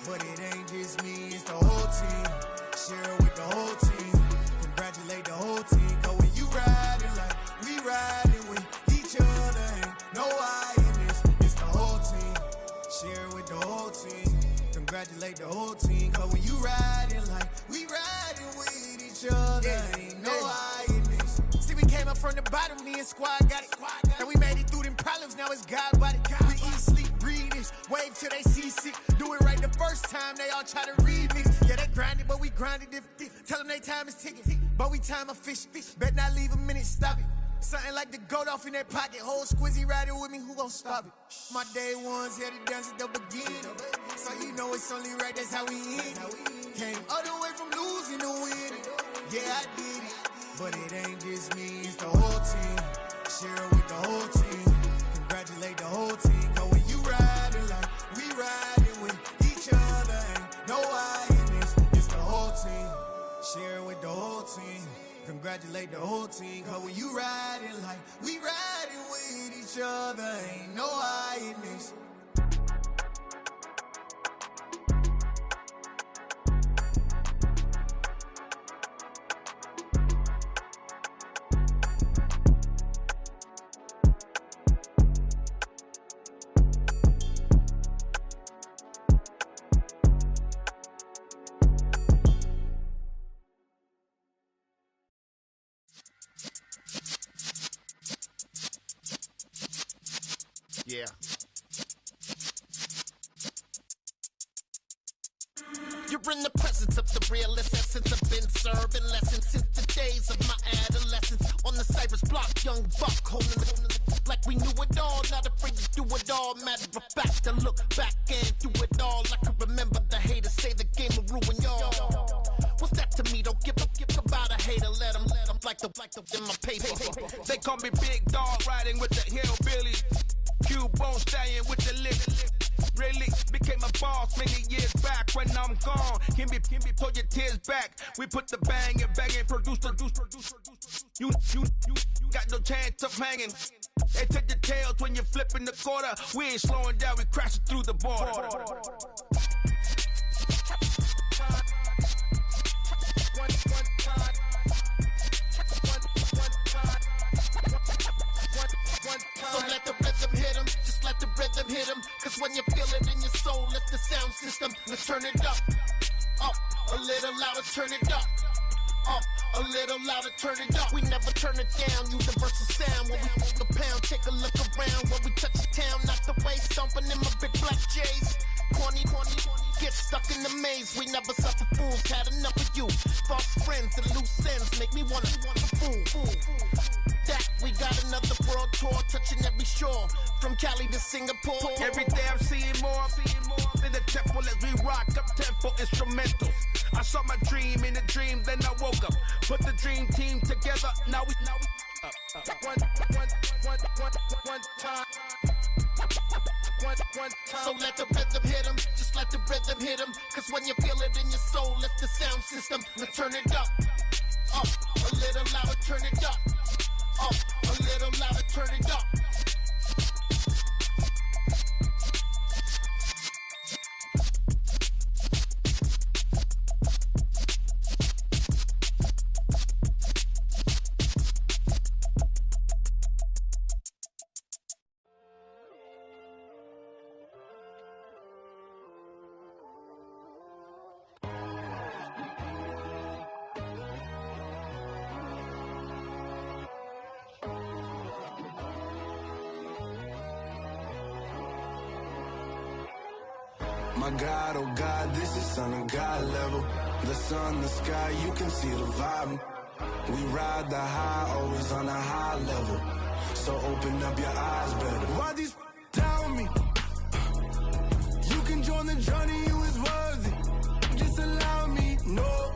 But it ain't just me, it's the whole team. Share it with the whole team. Congratulate the whole team. Cause when you riding like we riding with each other, ain't no I in this. It's the whole team. Share it with the whole team. Congratulate the whole team. Cause when you riding like we riding with each other, ain't no I in this. See, we came up from the bottom, me and squad got it. And we made it through them problems, now it's God body. We eat, sleep, breathe this. Wave till they see sick. Do it right the first time, they all try to remix. Yeah, they grinded, but we grinded different. Tell them they time is ticking, but we time a fish. Bet not leave a minute, stop it. Something like the goat off in their pocket. Whole squizzy riding with me, who gon' stop it? My day ones here to dance at the beginning. So you know it's only right, that's how we end. Came all the way from losing to winning. Yeah, I did it. But it ain't just me, it's the whole team. Share it with the whole team. Congratulate the whole team. Cause when you riding like we riding with each other, ain't no I in this. It's the whole team. Share it with the whole team. Congratulate the whole team. Cause when you riding like we riding with each other, ain't no I in this. Yeah. You're in the presence of the realest essence. I've been serving lessons since the days of my adolescence. On the Cypress block, young buck holding the like we knew it all. Not afraid to do it all. Matter of fact, to look back and do it all. I can remember the haters say the game will ruin y'all. What's that to me? Don't give about a hater. Let them like the in my paper. They call me Big Dog, riding with the hillbillies. Cubone staying with the lick. Really became a boss many years back. When I'm gone, can be pull your tears back. We put the bang and produce. You got no chance of hanging. They take the tails when you're flipping the quarter. We ain't slowing down, we crashing through the border. So let the rhythm hit him, just let the rhythm hit him. Cause when you feel it in your soul, lift the sound system and turn it up. Up, a little louder, turn it up. Up, a little louder, turn it up. We never turn it down, universal sound. When we move the pound, take a look around. When we touch the town, knock the way, stomping in my big black J's. Corny, get stuck in the maze. We never suffer fools, had enough of you. False friends and loose ends make me wanna fool. That we got another world tour, touching every shore, from Cali to Singapore. Every day I'm seeing more in the temple as we rock up tempo instrumentals. I saw my dream in a dream, then I woke up. Put the dream team together, now we one time. So let the rhythm hit him, just let the rhythm hit him. Cause when you feel it in your soul, lift the sound system and turn it up. Up, a little louder, turn it up. Up, a little louder, turn it up. My God, oh God, this is Son of God level. The sun, the sky, you can see the vibe. We ride the high, always on a high level. So open up your eyes better. Why these tell me? You can join the journey, you is worthy. Just allow me, no.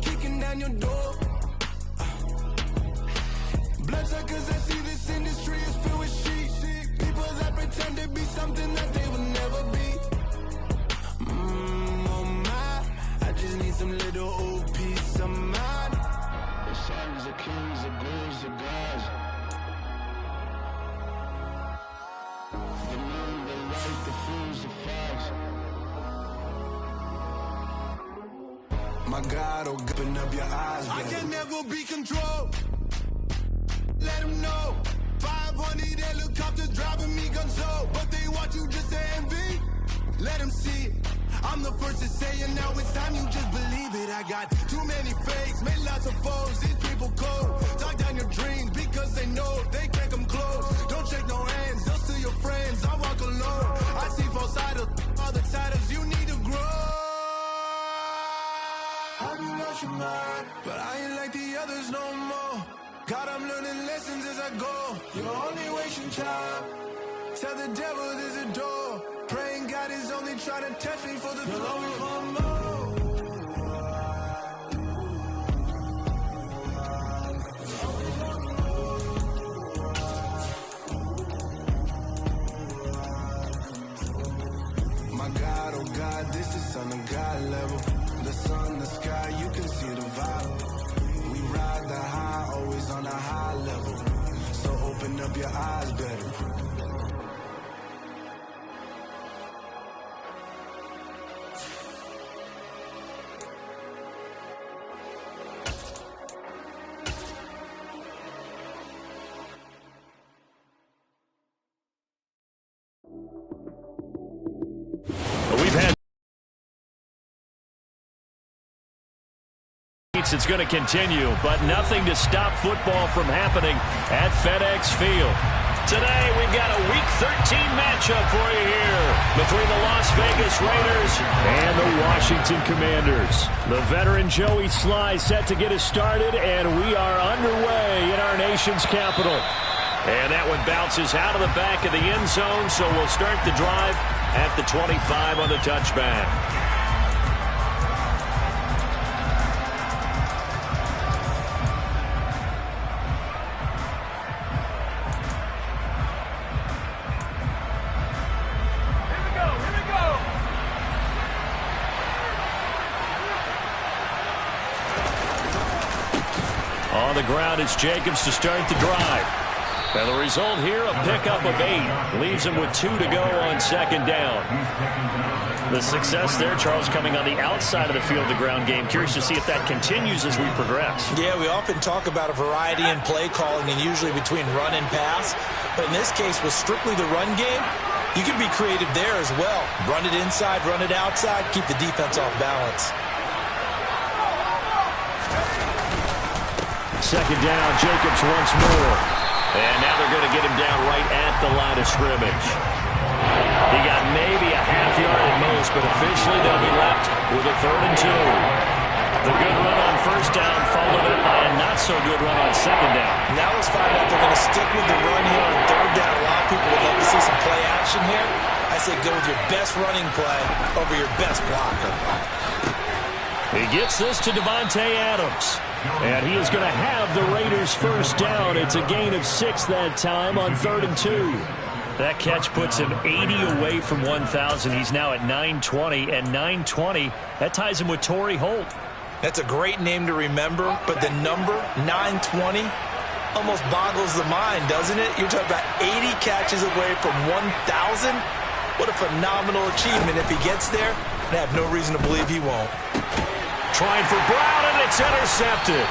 Kicking down your door. Bloodsuckers, I see this industry is filled with sheep. People that pretend to be something that they will never be. Oh my, I just need some little old peace of mind. The sons, the kings, the gurus, the gods. My God, open up your eyes, baby. I can never be controlled. Let them know. 500 helicopters driving me gonzo, but they want you just to envy. Let them see it. I'm the first to say it, now it's time you just believe it. I got too many fakes, made lots of foes. These people cold. Talk down your dreams because they know they can't come close. Don't shake no hands, just to your friends. I walk alone. I see false idols, other titles. You need to grow. Have you lost your mind? But I ain't like the others no more. God, I'm learning lessons as I go. You're only wasting time. Tell the devil there's a door. Praying God is only trying to test me for the glory. Always want more. My God, oh God, this is Son of God level. The sun, the sky, you can see the vibe. We ride the high, always on a high level. So open up your eyes better. We've had it's going to continue, but nothing to stop football from happening at FedEx Field. Today, we've got a Week 13 matchup for you here between the Las Vegas Raiders and the Washington Commanders. The veteran Joey Sly set to get us started, and we are underway in our nation's capital. And that one bounces out of the back of the end zone, so we'll start the drive at the 25 on the touchback. On the ground, it's Jacobs to start the drive. And the result here, a pickup of 8. Leaves him with 2 to go on second down. The success there, Charles, coming on the outside of the field, the ground game. Curious to see if that continues as we progress. Yeah, we often talk about a variety in play calling and usually between run and pass. But in this case, with strictly the run game, you can be creative there as well. Run it inside, run it outside, keep the defense off balance. Second down, Jacobs once more. And now they're going to get him down right at the line of scrimmage. He got maybe a half yard at most, but officially they'll be left with a 3rd and 2. The good run on first down followed up by a not-so-good run on second down. Now let's find out they're going to stick with the run here on 3rd down. A lot of people would love to see some play action here. I say go with your best running play over your best blocker. He gets this to Devontae Adams. And he is going to have the Raiders first down. It's a gain of 6 that time on 3rd and 2. That catch puts him 80 away from 1,000. He's now at 920, and 920, that ties him with Torrey Holt. That's a great name to remember, but the number 920 almost boggles the mind, doesn't it? You're talking about 80 catches away from 1,000. What a phenomenal achievement. If he gets there, I have no reason to believe he won't. Trying for Brown, and it's intercepted.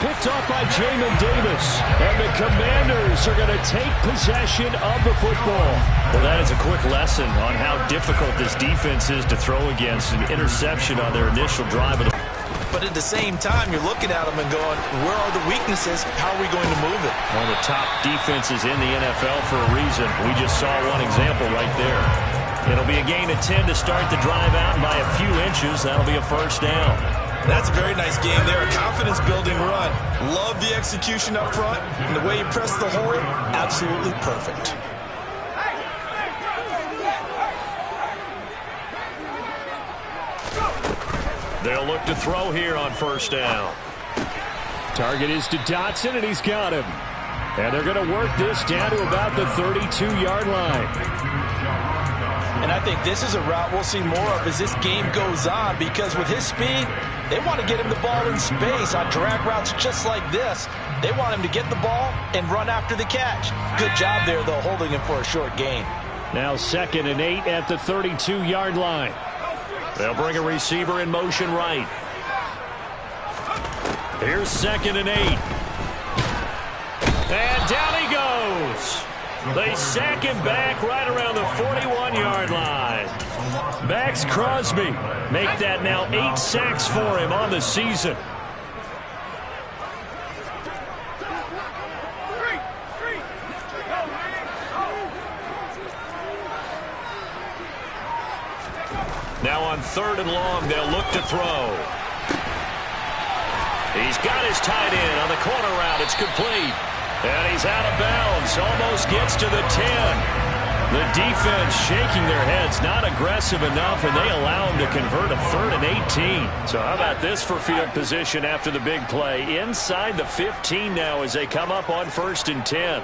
Picked off by Jamin Davis. And the Commanders are going to take possession of the football. Well, that is a quick lesson on how difficult this defense is to throw against. An interception on their initial drive. But at the same time, you're looking at them and going, where are the weaknesses? How are we going to move it? One of the top defenses in the NFL for a reason. We just saw one example right there. It'll be a gain of 10 to start the drive out, and by a few inches, that'll be a first down. That's a very nice game there, a confidence-building run. Love the execution up front, and the way you press the hole, absolutely perfect. They'll look to throw here on first down. Target is to Dotson, and he's got him. And they're going to work this down to about the 32-yard line. And I think this is a route we'll see more of as this game goes on, because with his speed, they want to get him the ball in space on drag routes just like this. They want him to get the ball and run after the catch. Good job there, though, holding him for a short gain. Now 2nd and 8 at the 32-yard line. They'll bring a receiver in motion right. Here's 2nd and 8. And down he goes. They sack him back right around the 41-yard line. Max Crosby make that now 8 sacks for him on the season. Now on 3rd and long, they'll look to throw. He's got his tight end on the corner route. It's complete. And he's out of bounds. Almost gets to the 10. The defense shaking their heads, not aggressive enough, and they allow him to convert a 3rd and 18. So how about this for field position after the big play? Inside the 15 now as they come up on 1st and 10.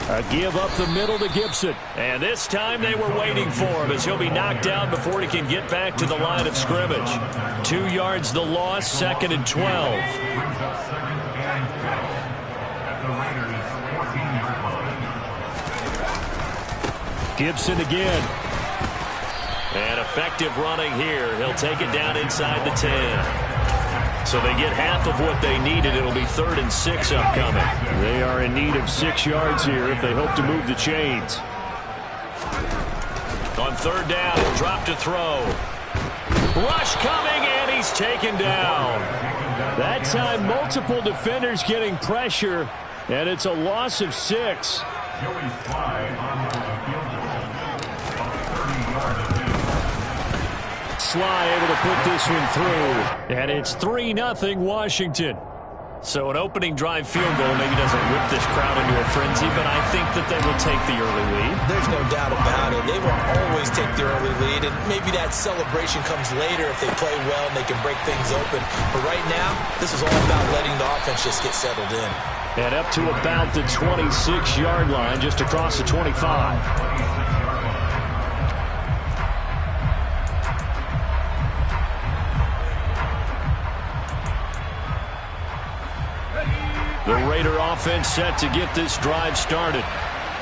A give up the middle to Gibson. And this time they were waiting for him as he'll be knocked down before he can get back to the line of scrimmage. 2 yards the loss, 2nd and 12. Gibson again. And effective running here. He'll take it down inside the 10. So they get half of what they needed. It'll be 3rd and 6 upcoming. They are in need of 6 yards here if they hope to move the chains. On 3rd down, he'll drop to throw. Rush coming, and he's taken down. That time, multiple defenders getting pressure, and it's a loss of 6. Sly able to put this one through. And it's 3-0 Washington. So an opening drive field goal maybe doesn't whip this crowd into a frenzy, but I think that they will take the early lead. There's no doubt about it. They will always take the early lead, and maybe that celebration comes later if they play well and they can break things open. But right now, this is all about letting the offense just get settled in. And up to about the 26-yard line, just across the 25. The Raider offense set to get this drive started.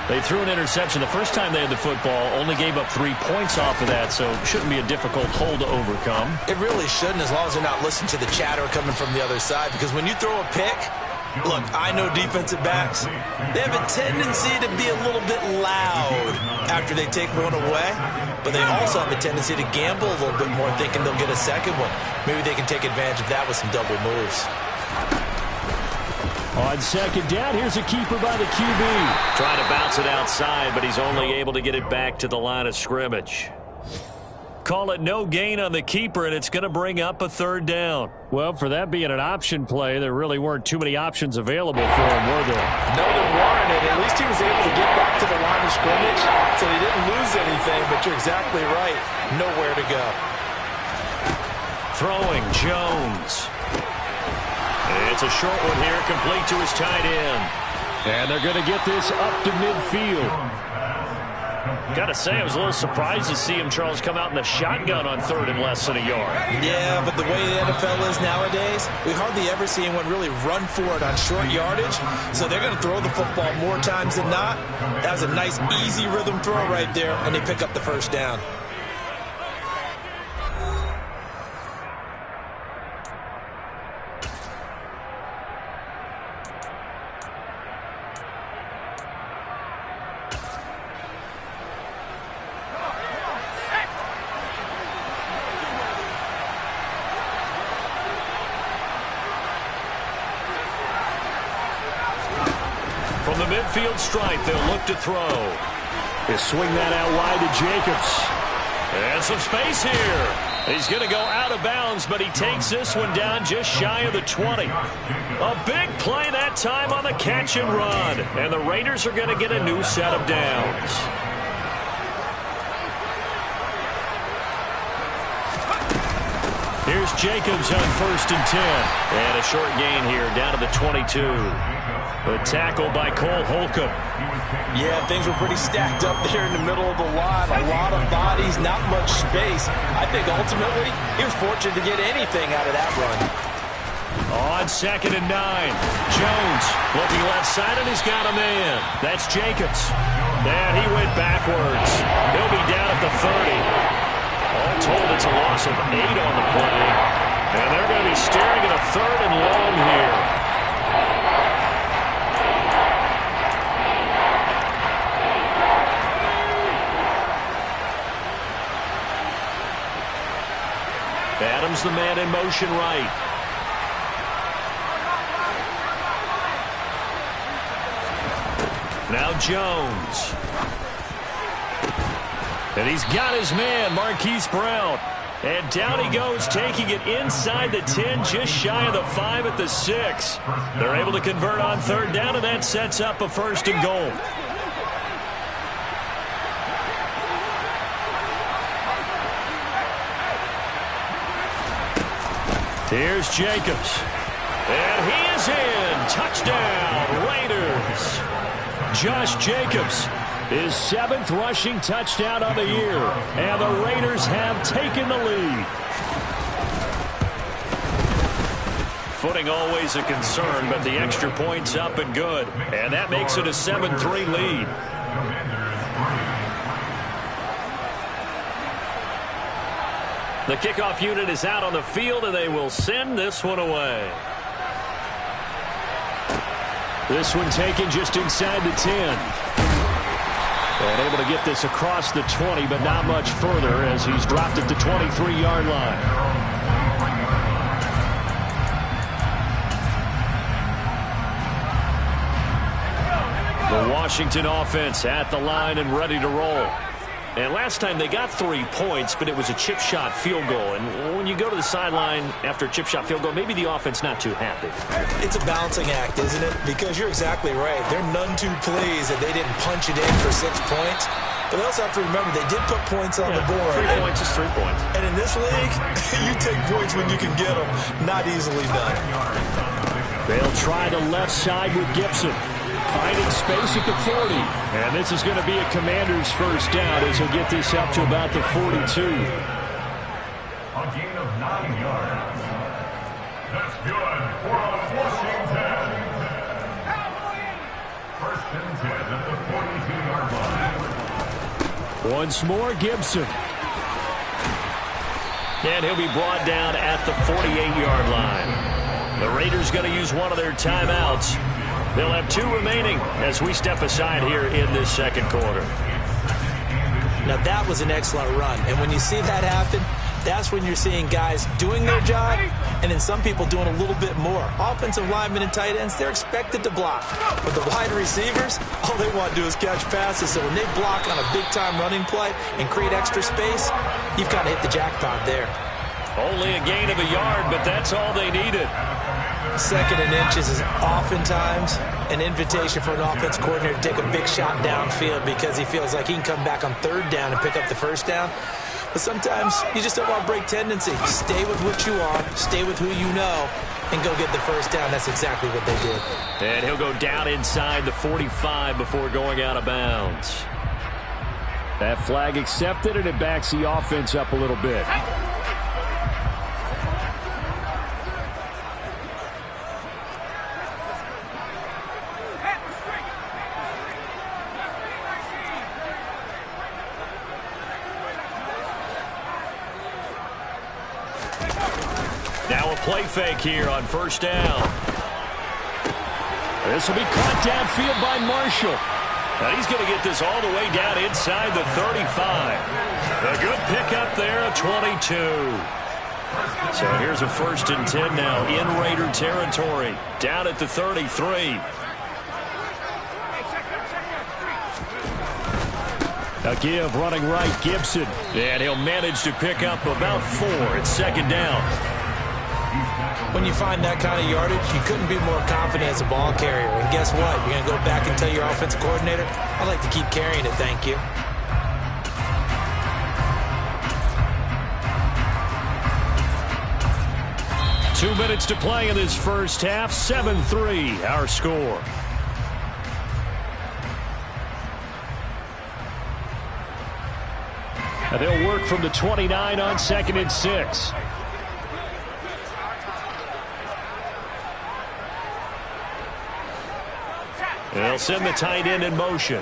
They threw an interception the first time they had the football, only gave up 3 points off of that, so it shouldn't be a difficult hole to overcome. It really shouldn't, as long as they're not listening to the chatter coming from the other side, because when you throw a pick, look, I know defensive backs, they have a tendency to be a little bit loud after they take one away, but they also have a tendency to gamble a little bit more, thinking they'll get a second one. Maybe they can take advantage of that with some double moves. On 2nd down, here's a keeper by the QB. Trying to bounce it outside, but he's only able to get it back to the line of scrimmage. Call it no gain on the keeper, and it's going to bring up a 3rd down. Well, for that being an option play, there really weren't too many options available for him, were there? No, there weren't, and at least he was able to get back to the line of scrimmage, so he didn't lose anything, but you're exactly right. Nowhere to go. Throwing Jones. It's a short one here, complete to his tight end. And they're going to get this up to midfield. Got to say, I was a little surprised to see him, Charles, come out in the shotgun on 3rd and less than a yard. Yeah, but the way the NFL is nowadays, we hardly ever see anyone really run for it on short yardage. So they're going to throw the football more times than not. That was a nice, easy rhythm throw right there, and they pick up the 1st down. From the midfield stripe, they'll look to throw. They swing that out wide to Jacobs. And some space here. He's going to go out of bounds, but he takes this one down just shy of the 20. A big play that time on the catch and run. And the Raiders are going to get a new set of downs. Here's Jacobs on 1st and 10. And a short gain here down to the 22. The tackle by Cole Holcomb. Yeah, things were pretty stacked up there in the middle of the line. A lot of bodies, not much space. I think ultimately he was fortunate to get anything out of that run. On 2nd and 9. Jones looking left side, and he's got a man. That's Jacobs. And he went backwards. He'll be down at the 30. All told, That's a loss of 8 on the play. And they're going to be staring at a 3rd and long here. Adams, the man in motion right. Now Jones. And he's got his man, Marquise Brown. And down he goes, taking it inside the 10, just shy of the 5 at the 6. They're able to convert on 3rd down, and that sets up a 1st and goal. Here's Jacobs. And he is in. Touchdown, Raiders. Josh Jacobs, his 7th rushing touchdown on the year. And the Raiders have taken the lead. Footing always a concern, but the extra point's up and good. And that makes it a 7-3 lead. The kickoff unit is out on the field, and they will send this one away. This one taken just inside the 10. And able to get this across the 20, but not much further as he's dropped at the 23-yard line. The Washington offense at the line and ready to roll. And last time they got 3 points, but it was a chip shot field goal. And when you go to the sideline after a chip shot field goal, maybe the offense not too happy. It's a balancing act, isn't it? Because you're exactly right. They're none too pleased that they didn't punch it in for 6 points. But they also have to remember they did put points on the board. 3 points is 3 points. And in this league, you take points when you can get them. Not easily done. They'll try the left side with Gibson. Finding space at the 40. And this is going to be a Commander's 1st down as he'll get this up to about the 42. A gain of 9 yards. That's good for Washington. 1st and 10 at the 42-yard line. Once more, Gibson. And he'll be brought down at the 48-yard line. The Raiders going to use one of their timeouts. They'll have 2 remaining as we step aside here in this 2nd quarter. Now that was an excellent run. And when you see that happen, that's when you're seeing guys doing their job and then some people doing a little bit more. Offensive linemen and tight ends, they're expected to block. But the wide receivers, all they want to do is catch passes. So when they block on a big-time running play and create extra space, you've kind of hit the jackpot there. Only a gain of a yard, but that's all they needed. 2nd and inches is oftentimes an invitation for an offense coordinator to take a big shot downfield because he feels like he can come back on 3rd down and pick up the 1st down. But sometimes you just don't want to break tendency. Stay with what you are, stay with who you know, and go get the 1st down. That's exactly what they did. And he'll go down inside the 45 before going out of bounds. That flag accepted, and it backs the offense up a little bit. Now a play fake here on 1st down. This will be caught downfield by Marshall. And he's going to get this all the way down inside the 35. A good pickup there, a 22. So here's a 1st and 10 now in Raider territory. Down at the 33. A give running right, Gibson. And he'll manage to pick up about 4 at 2nd down. When you find that kind of yardage, you couldn't be more confident as a ball carrier. And guess what? You're going to go back and tell your offensive coordinator, I'd like to keep carrying it, thank you. Two minutes to play in this 1st half. 7-3, our score. And they'll work from the 29 on 2nd and 6. They'll send the tight end in motion.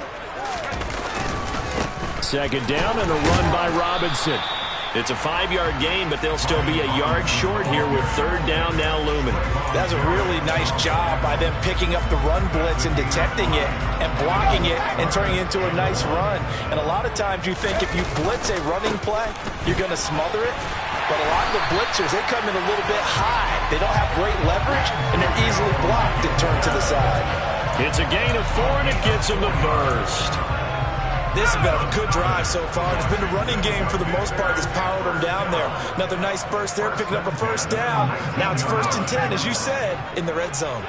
2nd down and a run by Robinson. It's a 5-yard gain, but they'll still be a yard short here with third down now looming. That's a really nice job by them picking up the run blitz and detecting it and blocking it and turning it into a nice run. And a lot of times you think if you blitz a running play, you're going to smother it. But a lot of the blitzers, they come in a little bit high. They don't have great leverage, and they're easily blocked and turned to the side. It's a gain of 4, and it gets them the first. This has been a good drive so far. It's been a running game for the most part that's powered them down there. Another nice burst there, picking up a first down. Now it's 1st and 10, as you said, in the red zone.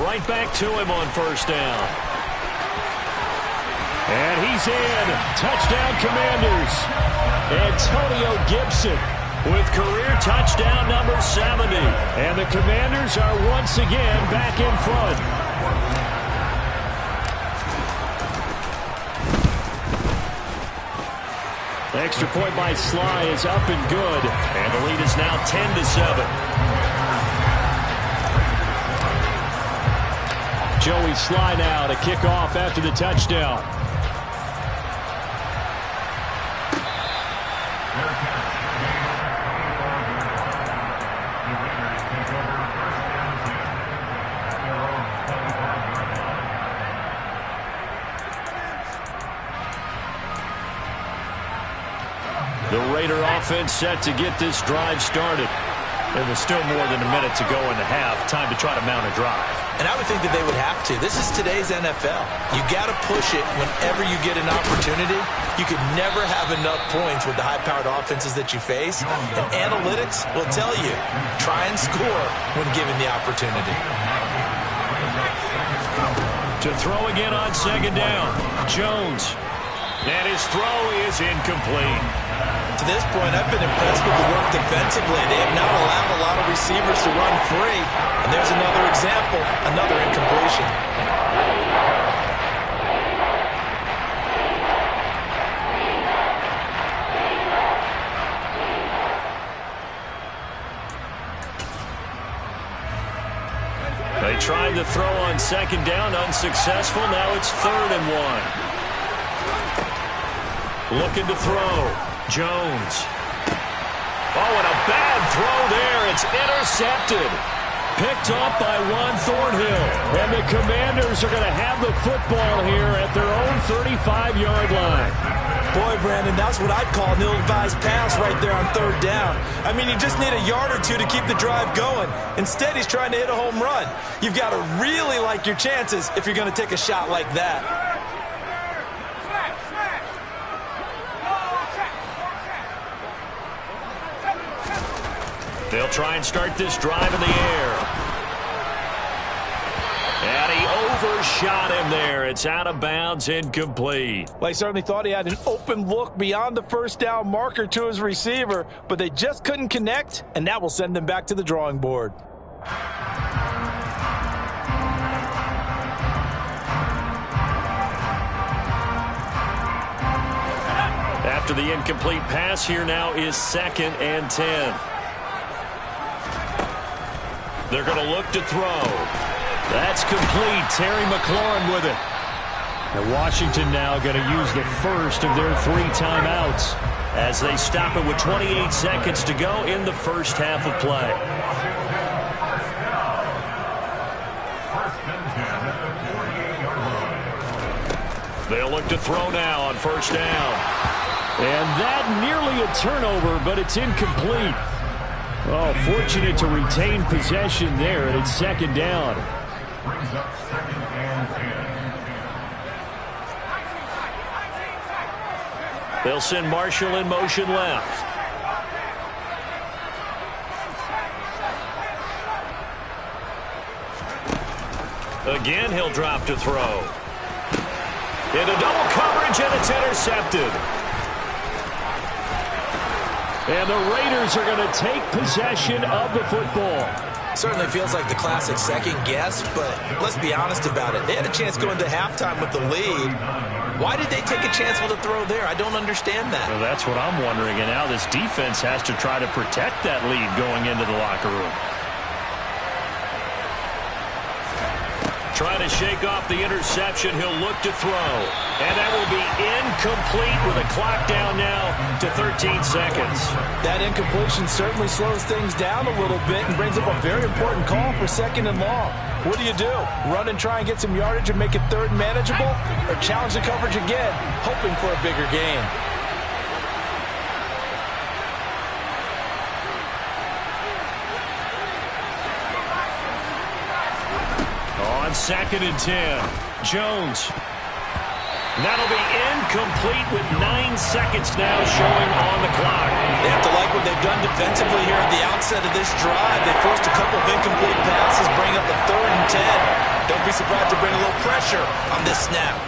Right back to him on first down. And he's in. Touchdown, Commanders. Antonio Gibson with career touchdown number 70. And the Commanders are once again back in front. The extra point by Sly is up and good. And the lead is now 10-7. Joey Sly now to kick off after the touchdown. The Raider offense set to get this drive started. There was still more than a minute to go in the half. Time to try to mount a drive. And I would think that they would have to. This is today's NFL. You got to push it whenever you get an opportunity. You could never have enough points with the high-powered offenses that you face. And analytics will tell you, try and score when given the opportunity. To throw again on second down. Jones. And his throw is incomplete. To this point, I've been impressed with the work defensively. They have not allowed a lot of receivers to run free. And there's another example, another incompletion. They tried to throw on second down, unsuccessful. Now it's 3rd and 1. Looking to throw. Jones. Oh, and a bad throw there. It's intercepted. Picked off by Juan Thornhill. And the Commanders are going to have the football here at their own 35-yard line. Boy, Brandon, that's what I'd call an ill-advised pass right there on 3rd down. I mean, you just need a yard or two to keep the drive going. Instead, he's trying to hit a home run. You've got to really like your chances if you're going to take a shot like that. They'll try and start this drive in the air. And he overshot him there. It's out of bounds, incomplete. Well, he certainly thought he had an open look beyond the first down marker to his receiver, but they just couldn't connect, and that will send them back to the drawing board. After the incomplete pass, here now is 2nd and 10. They're going to look to throw. That's complete. Terry McLaurin with it. And Washington now going to use the first of their 3 timeouts as they stop it with 28 seconds to go in the first half of play. They'll look to throw now on first down. And that nearly a turnover, but it's incomplete. Oh, fortunate to retain possession there, and it's 2nd down. Brings up 2nd and 10. They'll send Marshall in motion left. Again, he'll drop to throw. Into double coverage, and it's intercepted. And the Raiders are going to take possession of the football. Certainly feels like the classic second guess, but let's be honest about it. They had a chance going into halftime with the lead. Why did they take a chance with a throw there? I don't understand that. Well, that's what I'm wondering. And now this defense has to try to protect that lead going into the locker room. Trying to shake off the interception. He'll look to throw. And that will be incomplete with a clock down now to 13 seconds. That incompletion certainly slows things down a little bit and brings up a very important call for 2nd and long. What do? Run and try and get some yardage and make it 3rd and manageable? Or challenge the coverage again, hoping for a bigger gain? On 2nd and 10, Jones. That'll be incomplete with 9 seconds now showing on the clock. They have to like what they've done defensively here at the outset of this drive. They forced a couple of incomplete passes, bring up the 3rd and 10. Don't be surprised to bring a little pressure on this snap.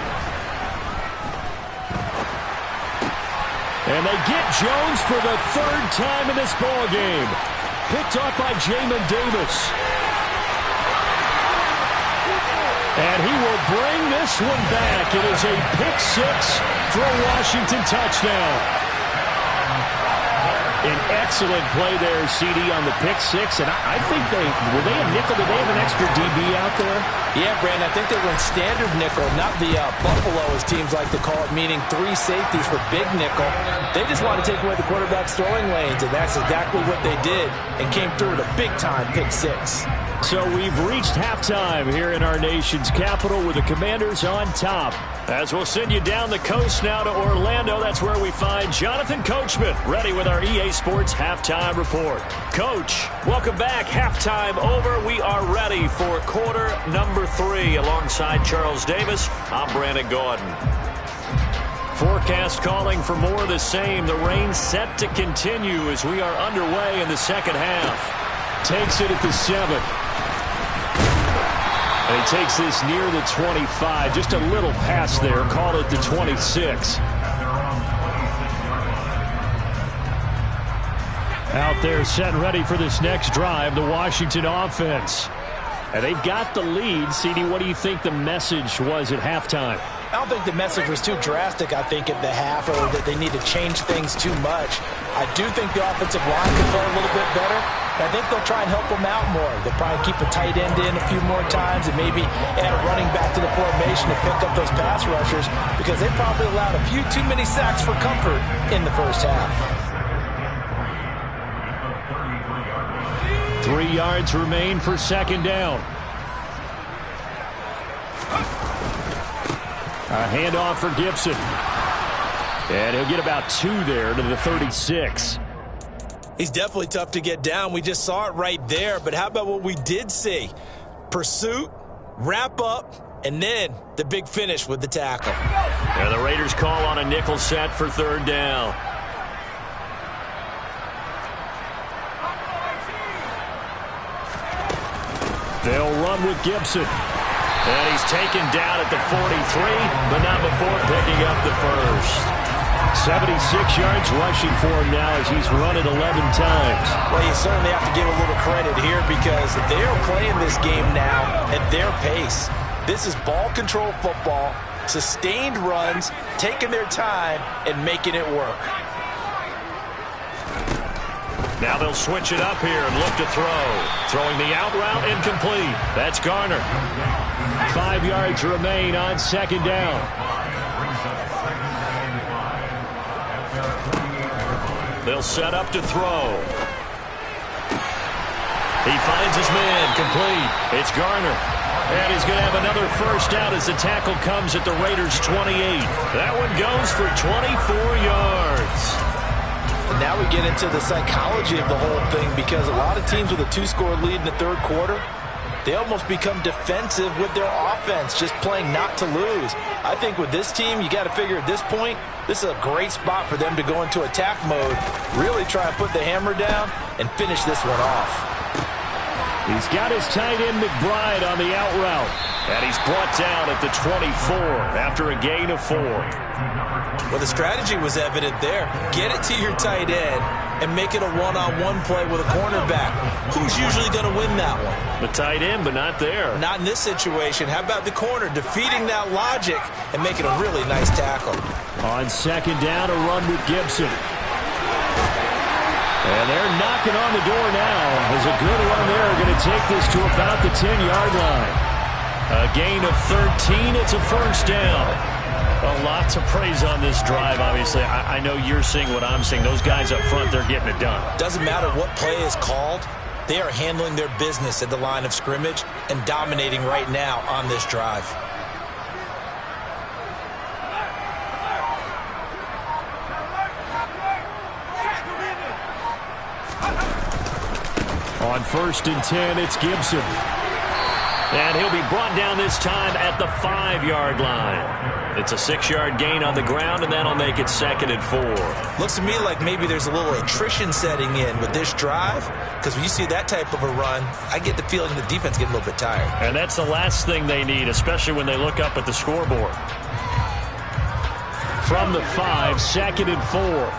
And they get Jones for the 3rd time in this ball game. Picked off by Jamin Davis. And he will bring this one back. It is a pick-6 for a Washington touchdown. An excellent play there, CD, on the pick-6. And I think were they a nickel? Did they have an extra DB out there? Yeah, Brandon, I think they went standard nickel, not the Buffalo, as teams like to call it, meaning 3 safeties for big nickel. They just wanted to take away the quarterback's throwing lanes, and that's exactly what they did, and came through with a big-time pick-6. So we've reached halftime here in our nation's capital with the Commanders on top. As we'll send you down the coast now to Orlando, that's where we find Jonathan Coachman, ready with our EA Sports Halftime Report. Coach, welcome back. Halftime over. We are ready for quarter number 3. Alongside Charles Davis, I'm Brandon Gordon. Forecast calling for more of the same. The rain set to continue as we are underway in the second half. Takes it at the 7. And he takes this near the 25. Just a little pass there. Called it the 26. Out there set and ready for this next drive, the Washington offense. And they've got the lead. CD, what do you think the message was at halftime? I don't think the message was too drastic, I think, at the half, or that they need to change things too much. I do think the offensive line can play a little bit better. I think they'll try and help them out more. They'll probably keep a tight end in a few more times and maybe add a running back to the formation to pick up those pass rushers, because they probably allowed a few too many sacks for comfort in the first half. 3 yards remain for 2nd down. A handoff for Gibson. And he'll get about 2 there to the 36. He's definitely tough to get down. We just saw it right there. But how about what we did see? Pursuit, wrap up, and then the big finish with the tackle. And the Raiders call on a nickel set for 3rd down. They'll run with Gibson. And he's taken down at the 43, but not before picking up the first. 76 yards rushing for him now as he's run it 11 times. Well, you certainly have to give a little credit here, because they are playing this game now at their pace. This is ball control football, sustained runs, taking their time, and making it work. Now they'll switch it up here and look to throw. Throwing the out route, incomplete. That's Garner. 5 yards remain on 2nd down. They'll set up to throw. He finds his man, complete. It's Garner. And he's going to have another first down as the tackle comes at the Raiders' 28. That one goes for 24 yards. Now we get into the psychology of the whole thing, because a lot of teams with a 2-score lead in the 3rd quarter, they almost become defensive with their offense, just playing not to lose. I think with this team, you got to figure at this point, this is a great spot for them to go into attack mode, really try and put the hammer down and finish this one off. He's got his tight end McBride on the out route, and he's brought down at the 24 after a gain of 4. Well, the strategy was evident there. Get it to your tight end and make it a one-on-one play with a cornerback. Who's usually going to win that one? The tight end, but not there. Not in this situation. How about the corner defeating that logic and making a really nice tackle? On 2nd down, a run with Gibson. And they're knocking on the door now. There's a good run there. Going to take this to about the 10-yard line. A gain of 13. It's a first down. A lot to praise on this drive, obviously. I know you're seeing what I'm seeing. Those guys up front, they're getting it done. Doesn't matter what play is called. They are handling their business at the line of scrimmage and dominating right now on this drive. On 1st and 10, it's Gibson. And he'll be brought down this time at the 5-yard line. It's a 6-yard gain on the ground, and that'll make it 2nd and 4. Looks to me like maybe there's a little attrition setting in with this drive, because when you see that type of a run, I get the feeling the defense getting a little bit tired. And that's the last thing they need, especially when they look up at the scoreboard. From the 5, 2nd and 4.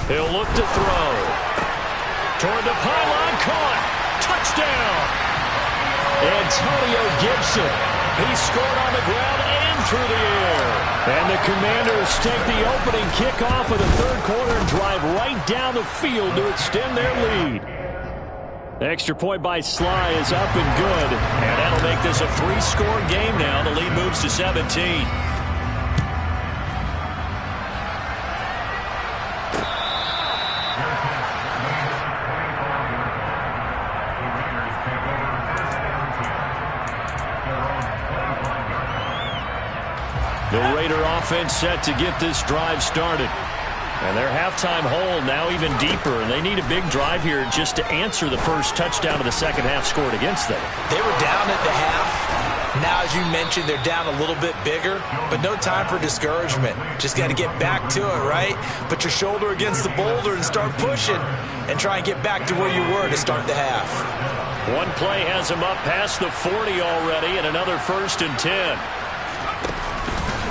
He'll look to throw. Toward the pylon, caught. Touchdown. Antonio Gibson. He scored on the ground and through the air. And the Commanders take the opening kickoff of the 3rd quarter and drive right down the field to extend their lead. The extra point by Sly is up and good. And that'll make this a 3-score game now. The lead moves to 17. The Raider offense set to get this drive started. And their halftime hole now even deeper, and they need a big drive here just to answer the first touchdown of the second half scored against them. They were down at the half. Now, as you mentioned, they're down a little bit bigger, but no time for discouragement. Just got to get back to it, right? Put your shoulder against the boulder and start pushing and try and get back to where you were to start the half. One play has him up past the 40 already, and another 1st and 10.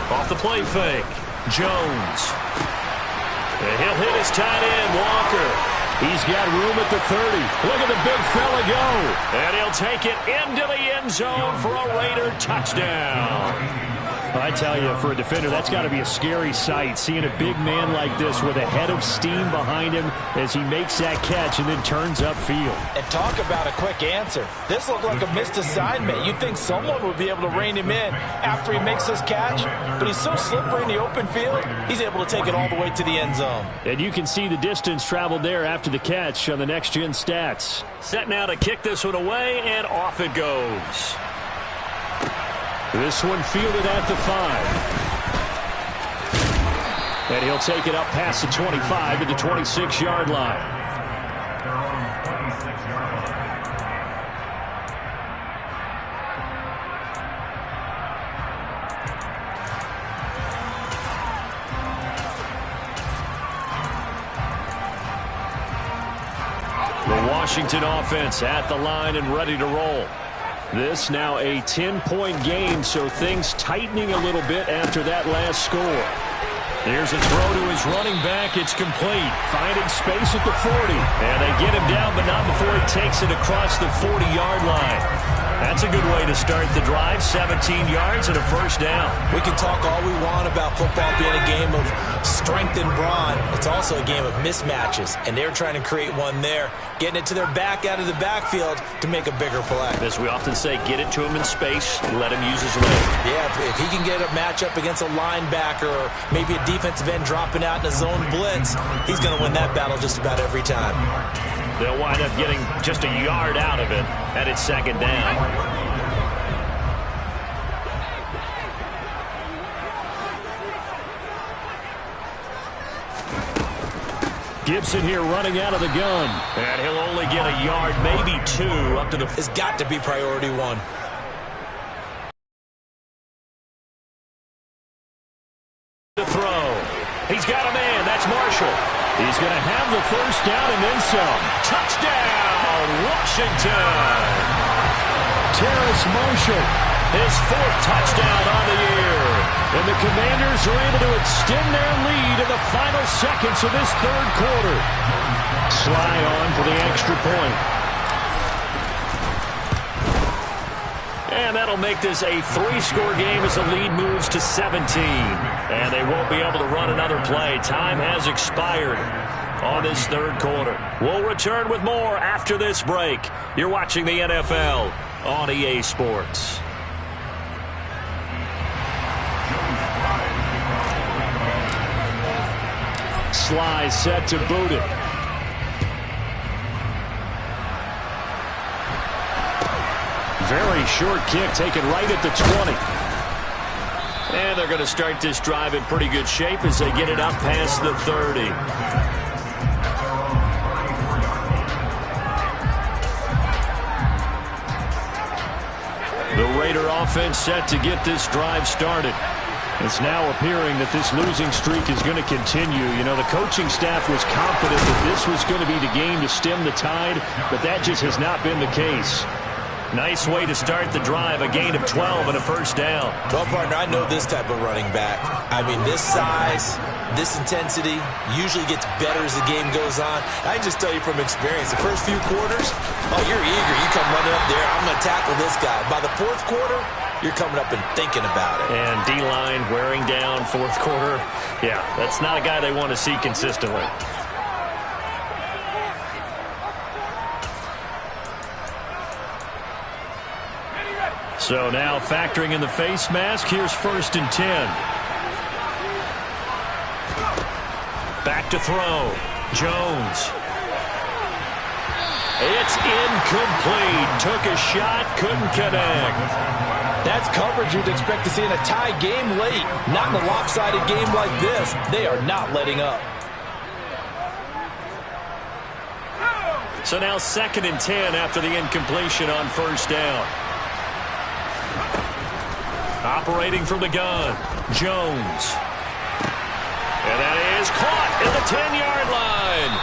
Off the play fake, Jones. And he'll hit his tight end, Walker. He's got room at the 30. Look at the big fella go. And he'll take it into the end zone for a Raider touchdown. I tell you, for a defender, that's got to be a scary sight, seeing a big man like this with a head of steam behind him as he makes that catch and then turns upfield. And talk about a quick answer. This looked like a missed assignment. You'd think someone would be able to rein him in after he makes this catch, but he's so slippery in the open field, he's able to take it all the way to the end zone. And you can see the distance traveled there after the catch on the next-gen stats. Set now to kick this one away, and off it goes. This one fielded at the 5. And he'll take it up past the 25 to the 26-yard line. The Washington offense at the line and ready to roll. This now a 10-point game, so things tightening a little bit after that last score. Here's a throw to his running back. It's complete. Finding space at the 40. And they get him down, but not before he takes it across the 40-yard line. That's a good way to start the drive. 17 yards and a first down. We can talk all we want about football being a game of strength and brawn. It's also a game of mismatches, and they're trying to create one there, getting it to their back out of the backfield to make a bigger play. As we often say, get it to him in space and let him use his leg. Yeah, if he can get a matchup against a linebacker or maybe a defensive end dropping out in a zone blitz, he's going to win that battle just about every time. They'll wind up getting just a yard out of it, and it's 2nd down. Gibson here running out of the gun. And he'll only get a yard, maybe 2, up to the... It's got to be priority 1. The throw. He's got a man. That's Marshall. He's going to have the first down and then some. Touchdown, Washington. Terrace Marshall, his 4th touchdown on the year. And the Commanders are able to extend their lead in the final seconds of this 3rd quarter. Sly on for the extra point. And that'll make this a 3-score game as the lead moves to 17. And they won't be able to run another play. Time has expired on this third quarter. We'll return with more after this break. You're watching the NFL on EA Sports. Sly set to boot it. Very short kick taken right at the 20. And they're going to start this drive in pretty good shape as they get it up past the 30. The Raider offense set to get this drive started. It's now appearing that this losing streak is going to continue. You know, the coaching staff was confident that this was going to be the game to stem the tide, but that just has not been the case. Nice way to start the drive, a gain of 12 and a first down. Well, partner, I know this type of running back. I mean, this size, this intensity usually gets better as the game goes on. I can just tell you from experience, the first few quarters, oh, you're eager. You come running up there, I'm going to tackle this guy. By the fourth quarter, you're coming up and thinking about it. And D-line wearing down fourth quarter. Yeah, that's not a guy they want to see consistently. So now factoring in the face mask, here's 1st and 10. Back to throw. Jones. It's incomplete. Took a shot, couldn't connect. That's coverage you'd expect to see in a tie game late. Not in a lopsided game like this. They are not letting up. So now 2nd and 10 after the incompletion on 1st down. Operating from the gun, Jones. And that is caught at the 10-yard line.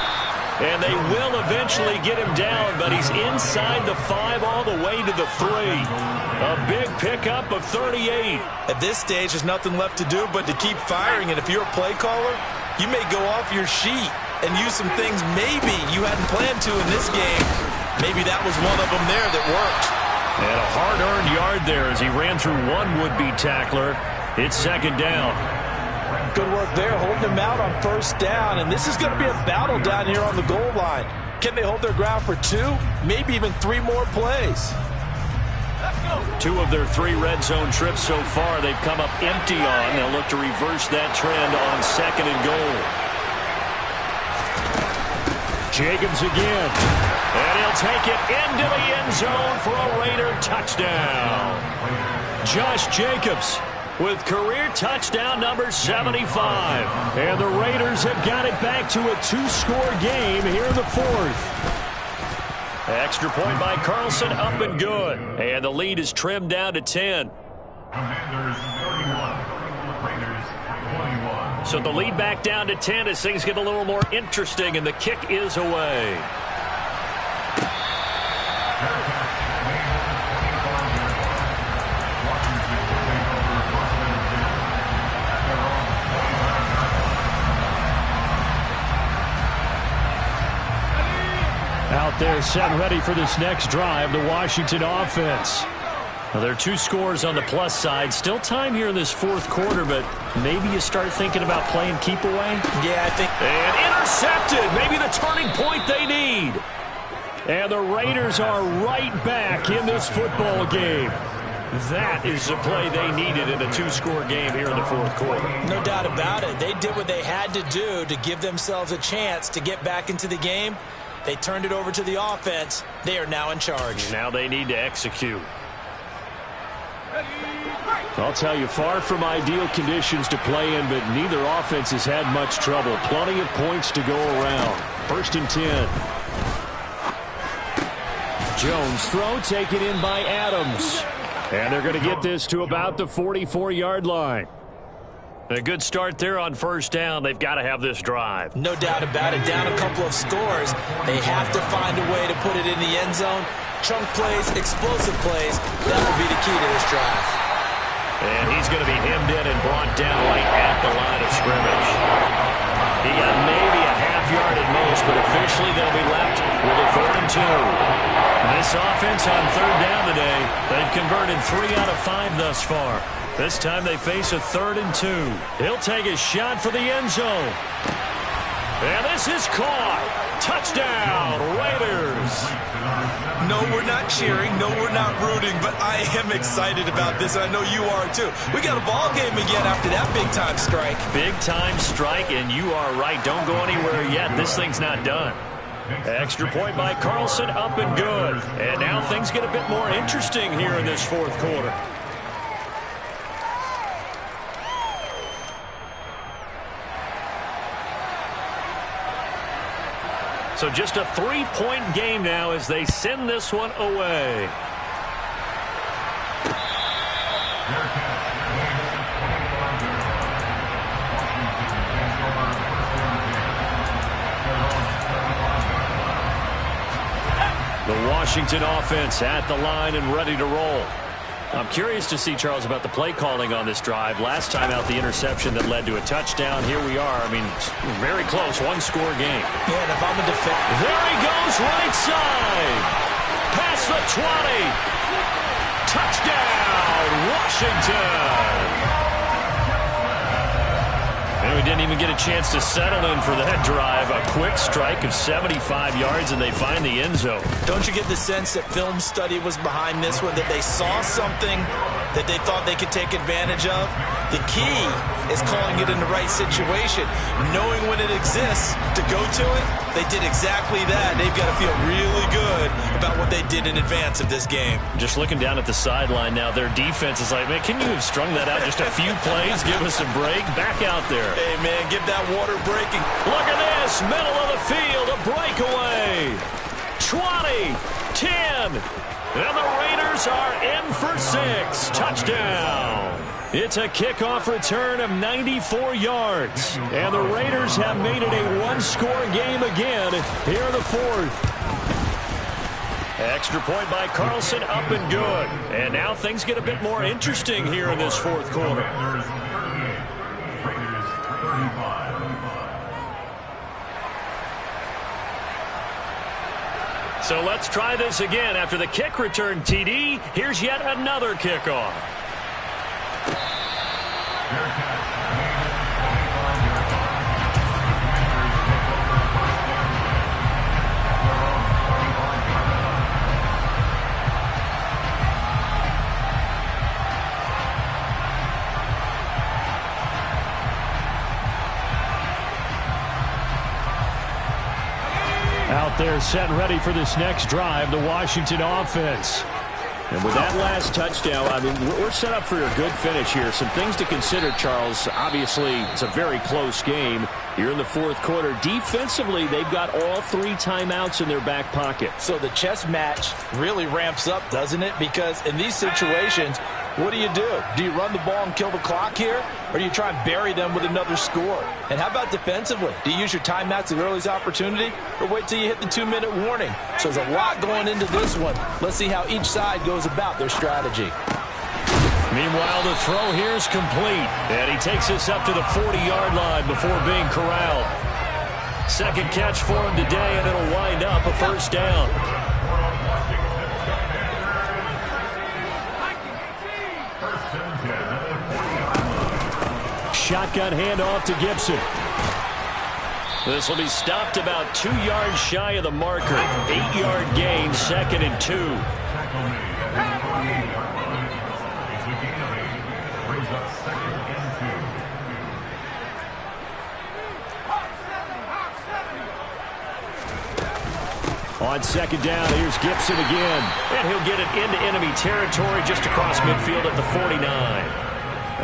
And they will eventually get him down, but he's inside the 5 all the way to the 3. A big pickup of 38. At this stage, there's nothing left to do but to keep firing. And if you're a play caller, you may go off your sheet and use some things maybe you hadn't planned to in this game. Maybe that was one of them there that worked. And a hard-earned yard there as he ran through one would-be tackler. It's 2nd down. Good work there, holding him out on 1st down. And this is going to be a battle down here on the goal line. Can they hold their ground for 2, maybe even 3 more plays? 2 of their 3 red zone trips so far they've come up empty on. They'll look to reverse that trend on 2nd and goal. Jacobs again. And he'll take it into the end zone for a Raider touchdown. Josh Jacobs with career touchdown number 75. And the Raiders have got it back to a 2-score game here in the 4th. Extra point by Carlson, up and good. And the lead is trimmed down to 10. Commanders 31, Raiders 21. So the lead back down to 10 as things get a little more interesting, and the kick is away. Out there set ready for this next drive, the Washington offense. Now, there are 2 scores on the plus side. Still time here in this 4th quarter, but maybe you start thinking about playing keep away. Yeah, I think. And intercepted. Maybe the turning point they need. And the Raiders are right back in this football game. That is the play they needed in a 2-score game here in the 4th quarter. No doubt about it. They did what they had to do to give themselves a chance to get back into the game. They turned it over to the offense. They are now in charge. Now they need to execute. I'll tell you, far from ideal conditions to play in, but neither offense has had much trouble. Plenty of points to go around. 1st and 10. Jones throw taken in by Adams. And they're going to get this to about the 44-yard line. A good start there on 1st down. They've got to have this drive. No doubt about it. Down a couple of scores. They have to find a way to put it in the end zone. Chunk plays, explosive plays. That will be the key to this drive. And he's going to be hemmed in and brought down right at the line of scrimmage. He got maybe a half yard at most, but officially they'll be left with a 3rd and 2. This offense on third down today, they've converted 3 out of 5 thus far. This time they face a 3rd and 2. He'll take a shot for the end zone. And this is caught. Touchdown, Raiders. No, we're not cheering. No, we're not rooting. But I am excited about this, and I know you are too. We got a ball game again after that big-time strike. Big-time strike, and you are right. Don't go anywhere yet. This thing's not done. Extra point by Carlson, up and good. And now things get a bit more interesting here in this 4th quarter. So just a 3-point game now as they send this one away. The Washington offense at the line and ready to roll. I'm curious to see, Charles, about the play calling on this drive. Last time out, the interception that led to a touchdown. Here we are. I mean, very close, 1-score game. Yeah, and if I'm a defender. There he goes, right side. Past the 20. Touchdown, Washington. And we didn't even get a chance to settle in for that drive. A quick strike of 75 yards, and they find the end zone. Don't you get the sense that film study was behind this one, that they saw something that they thought they could take advantage of? The key is calling it in the right situation, knowing when it exists to go to it. They did exactly that. They've got to feel really good about what they did in advance of this game. Just looking down at the sideline now, their defense is like, man, can you have strung that out just a few plays? Give us a break. Back out there. Hey, man, give that water breaking. Look at this. Middle of the field. A breakaway. 20, 10. And the Raiders are in for 6. Touchdown. It's a kickoff return of 94 yards. And the Raiders have made it a 1-score game again here in the 4th. Extra point by Carlson, up and good. And now things get a bit more interesting here in this 4th quarter. Raiders 35. So let's try this again. After the kick return TD, here's yet another kickoff. Out there set and ready for this next drive, the Washington offense. And with that last touchdown, I mean, we're set up for a good finish here. Some things to consider, Charles. Obviously, it's a very close game. You're in the 4th quarter. Defensively, they've got all 3 timeouts in their back pocket. So the chess match really ramps up, doesn't it? Because in these situations, what do? Do you run the ball and kill the clock here? Or do you try and bury them with another score? And how about defensively? Do you use your timeouts at earliest opportunity? Or wait till you hit the 2-minute warning? So there's a lot going into this one. Let's see how each side goes about their strategy. Meanwhile, the throw here is complete. And he takes us up to the 40-yard line before being corralled. Second catch for him today, and it'll wind up a 1st down. Shotgun handoff to Gibson. This will be stopped about 2 yards shy of the marker. 8-yard gain, 2nd and 2. On 2nd down, here's Gibson again. And he'll get it into enemy territory just across midfield at the 49.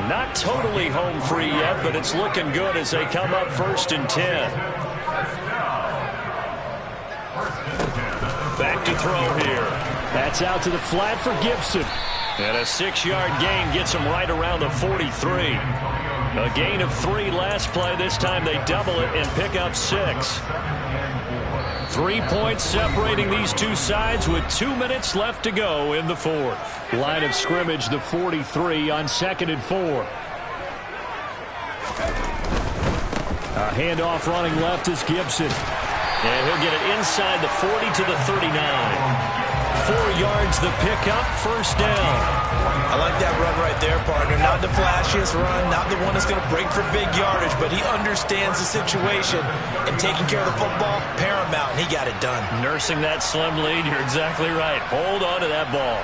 Not totally home free yet, but it's looking good as they come up 1st and 10. Back to throw here. That's out to the flat for Gibson. And a 6-yard gain gets him right around the 43. A gain of 3 last play. This time they double it and pick up 6. 3 points separating these two sides with 2 minutes left to go in the 4th. Line of scrimmage, the 43 on 2nd and 4. A handoff running left is Gibson. And he'll get it inside the 40 to the 39. yards the pickup, first down. I like that run right there, partner. Not the flashiest run, not the one that's going to break for big yardage, but he understands the situation, and taking care of the football, paramount, and he got it done. Nursing that slim lead, you're exactly right. Hold on to that ball.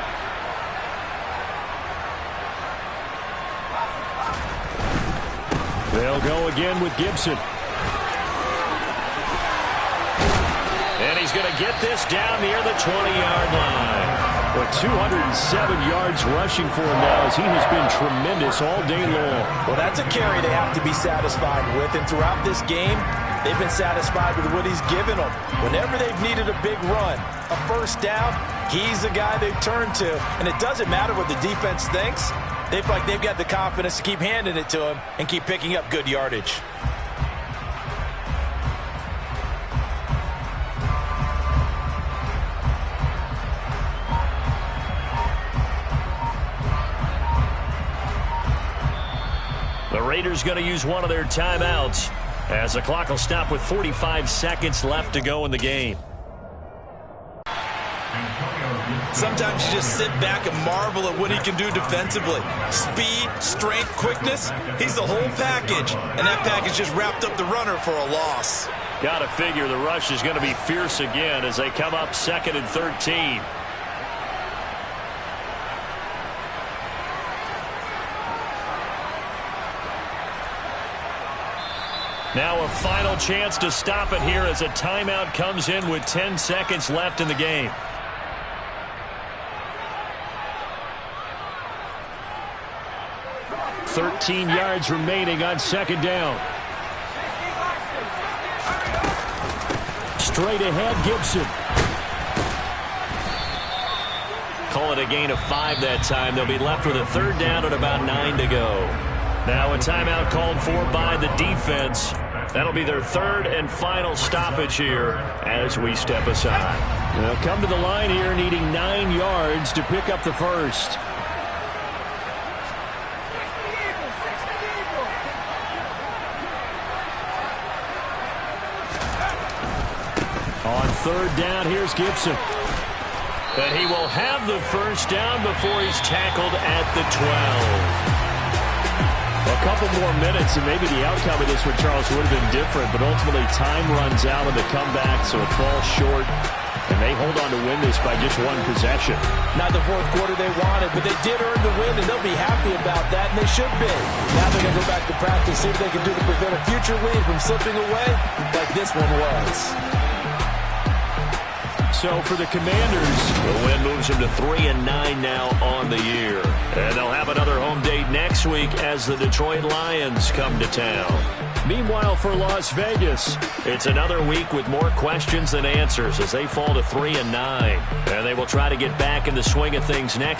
They'll go again with Gibson. And he's going to get this down near the 20-yard line. With 207 yards rushing for him now, as he has been tremendous all day long. Well, that's a carry they have to be satisfied with, and throughout this game, they've been satisfied with what he's given them. Whenever they've needed a big run, a first down, he's the guy they've turned to. And it doesn't matter what the defense thinks. They feel like they've got the confidence to keep handing it to him and keep picking up good yardage. The Raiders going to use one of their timeouts as the clock will stop with 45 seconds left to go in the game. Sometimes you just sit back and marvel at what he can do defensively. Speed, strength, quickness, he's the whole package. And that package just wrapped up the runner for a loss. Got to figure the rush is going to be fierce again as they come up 2nd and 13. Now a final chance to stop it here as a timeout comes in with 10 seconds left in the game. $13 yards remaining on 2nd down. Straight ahead, Gibson. Call it a gain of 5 that time. They'll be left with a 3rd down and about 9 to go. Now a timeout called for by the defense. That'll be their 3rd and final stoppage here as we step aside. They'll come to the line here needing 9 yards to pick up the first. On 3rd down, here's Gibson. But he will have the first down before he's tackled at the 12. A couple more minutes, and maybe the outcome of this one, Charles, would have been different, but ultimately time runs out on the comeback, so it falls short, and they hold on to win this by just 1 possession. Not the 4th quarter they wanted, but they did earn the win, and they'll be happy about that, and they should be. Now they're going to go back to practice, see what they can do to prevent a future lead from slipping away like this one was. So for the Commanders, the win moves them to 3-9 now on the year. And they'll have another home date next week as the Detroit Lions come to town. Meanwhile, for Las Vegas, it's another week with more questions than answers as they fall to 3-9. And they will try to get back in the swing of things next